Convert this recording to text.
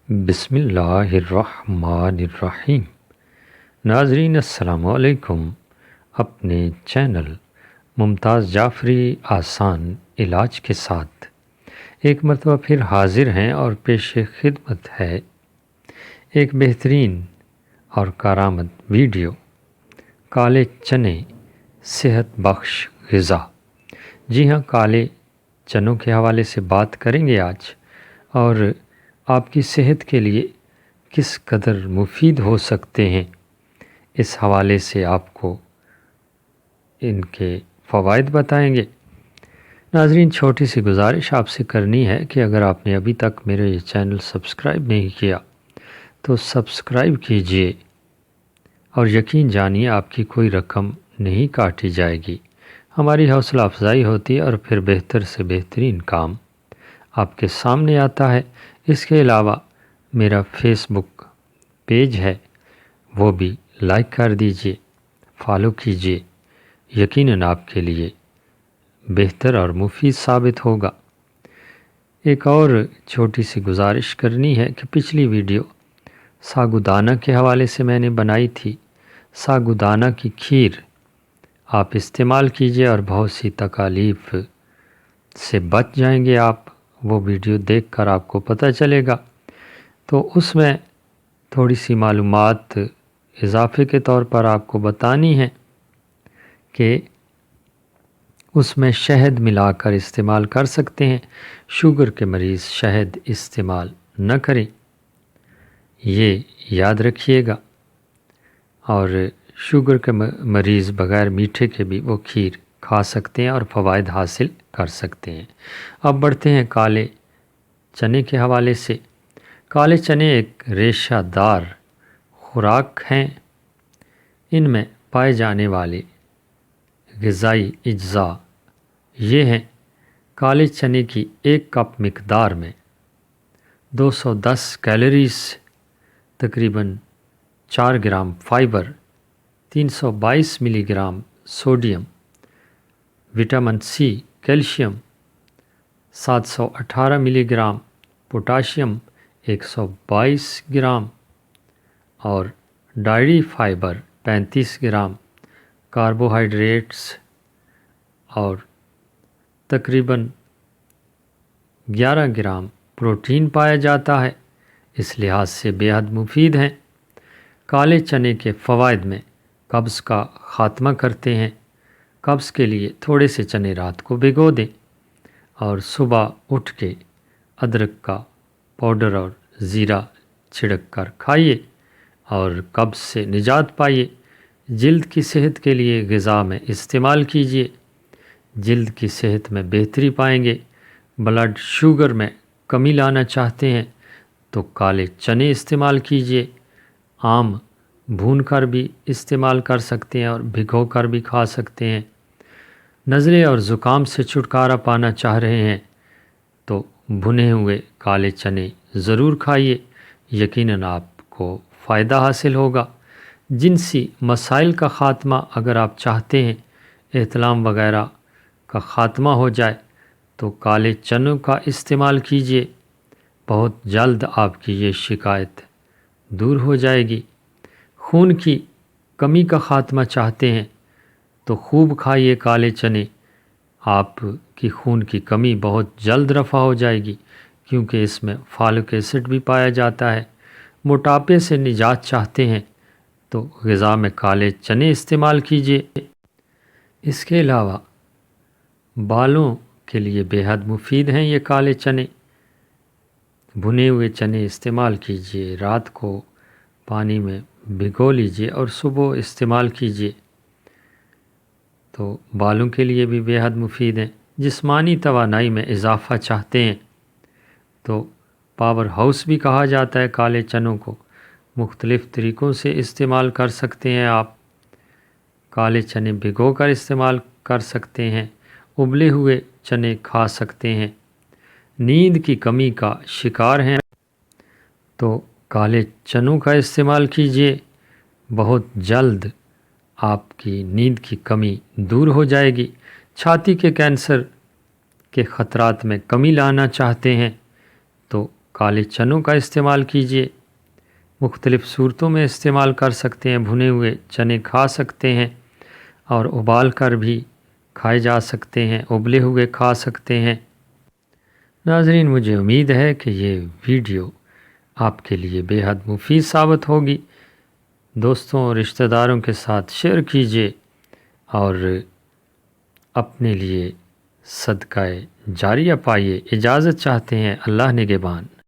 بسم اللہ الرحمن الرحیم۔ ناظرین السلام علیکم۔ اپنے چینل ممتاز جعفری آسان علاج کے ساتھ ایک مرتبہ پھر حاضر ہیں اور پیش خدمت ہے ایک بہترین اور کارآمد ویڈیو، کالے چنے صحت بخش غذا۔ جی ہاں، کالے چنوں کے حوالے سے بات کریں گے آج، اور آپ کی صحت کے لیے کس قدر مفید ہو سکتے ہیں، اس حوالے سے آپ کو ان کے فوائد بتائیں گے۔ ناظرین، چھوٹی سی گزارش آپ سے کرنی ہے کہ اگر آپ نے ابھی تک میرے یہ چینل سبسکرائب نہیں کیا تو سبسکرائب کیجئے، اور یقین جانیے آپ کی کوئی رقم نہیں کاٹی جائے گی۔ ہماری حوصلہ افزائی ہوتی ہے اور پھر بہتر سے بہترین کام آپ کے سامنے آتا ہے۔ اس کے علاوہ میرا فیس بک پیج ہے، وہ بھی لائک کر دیجئے، فالو کیجئے، یقیناً آپ کے لیے بہتر اور مفید ثابت ہوگا۔ ایک اور چھوٹی سی گزارش کرنی ہے کہ پچھلی ویڈیو ساگودانہ کے حوالے سے میں نے بنائی تھی۔ ساگودانہ کی کھیر آپ استعمال کیجئے اور بہت سی تکالیف سے بچ جائیں گے آپ۔ وہ ویڈیو دیکھ کر آپ کو پتہ چلے گا۔ تو اس میں تھوڑی سی معلومات اضافے کے طور پر آپ کو بتانی ہے کہ اس میں شہد ملا کر استعمال کر سکتے ہیں۔ شوگر کے مریض شہد استعمال نہ کریں، یہ یاد رکھیے گا۔ اور شوگر کے مریض بغیر میٹھے کے بھی وہ کھیر کھا سکتے ہیں اور فوائد حاصل کر سکتے ہیں۔ اب بڑھتے ہیں کالے چنے کے حوالے سے۔ کالے چنے ایک ریشہ دار خوراک ہیں۔ ان میں پائے جانے والے غذائی اجزاء یہ ہیں: کالے چنے کی ایک کپ مقدار میں 210 کیلوریز، تقریباً 4 gram fibre, 322 milligram sodium, vitamin C, calcium 718 milligram, potassium 122 gram اور ڈائری فائبر 35 گرام، کاربوہائیڈریٹس اور تقریباً 11 گرام پروٹین پایا جاتا ہے، اس لحاظ سے بے حد مفید ہیں۔ کالے چنے کے فوائد میں قبض کا خاتمہ کرتے ہیں۔ قبض کے لیے تھوڑے سے چنے رات کو بھگو دیں اور صبح اٹھ کے ادرک کا پاؤڈر اور زیرہ چھڑک کر کھائیے اور قبض سے نجات پائیے۔ جلد کی صحت کے لیے غذا میں استعمال کیجیے، جلد کی صحت میں بہتری پائیں گے۔ بلڈ شوگر میں کمی لانا چاہتے ہیں تو کالے چنے استعمال کیجیے۔ آم بھون کر بھی استعمال کر سکتے ہیں اور بھگو کر بھی کھا سکتے ہیں۔ نزلے اور زکام سے چھٹکارا پانا چاہ رہے ہیں تو بھنے ہوئے کالے چنے ضرور کھائیے، یقیناً آپ کو فائدہ حاصل ہوگا۔ جنسی مسائل کا خاتمہ اگر آپ چاہتے ہیں، احتلام وغیرہ کا خاتمہ ہو جائے تو کالے چنوں کا استعمال کیجیے، بہت جلد آپ کی یہ شکایت دور ہو جائے گی۔ خون کی کمی کا خاتمہ چاہتے ہیں تو خوب کھائیے کالے چنے، آپ کی خون کی کمی بہت جلد رفع ہو جائے گی، کیونکہ اس میں فالک ایسڈ بھی پایا جاتا ہے۔ موٹاپے سے نجات چاہتے ہیں تو غذا میں کالے چنے استعمال کیجیے۔ اس کے علاوہ بالوں کے لیے بے حد مفید ہیں یہ کالے چنے۔ بھنے ہوئے چنے استعمال کیجیے، رات کو پانی میں بھگو لیجیے اور صبح استعمال کیجیے، تو بالوں کے لیے بھی بے حد مفید ہیں۔ جسمانی توانائی میں اضافہ چاہتے ہیں تو پاور ہاؤس بھی کہا جاتا ہے کالے چنوں کو، مختلف طریقوں سے استعمال کر سکتے ہیں آپ۔ کالے چنے بھگو کر استعمال کر سکتے ہیں، ابلے ہوئے چنے کھا سکتے ہیں۔ نیند کی کمی کا شکار ہیں تو کالے چنوں کا استعمال کیجیے، بہت جلد آپ کی نیند کی کمی دور ہو جائے گی۔ چھاتی کے کینسر کے خطرات میں کمی لانا چاہتے ہیں تو کالے چنوں کا استعمال کیجیے، مختلف صورتوں میں استعمال کر سکتے ہیں۔ بھنے ہوئے چنے کھا سکتے ہیں اور ابال کر بھی کھائے جا سکتے ہیں، ابلے ہوئے کھا سکتے ہیں۔ ناظرین، مجھے امید ہے کہ یہ ویڈیو آپ کے لیے بے حد مفید ثابت ہوگی۔ دوستوں اور رشتہ داروں کے ساتھ شیئر کیجیے اور اپنے لیے صدقہ جاریہ پائیے۔ اجازت چاہتے ہیں، اللہ نگہبان۔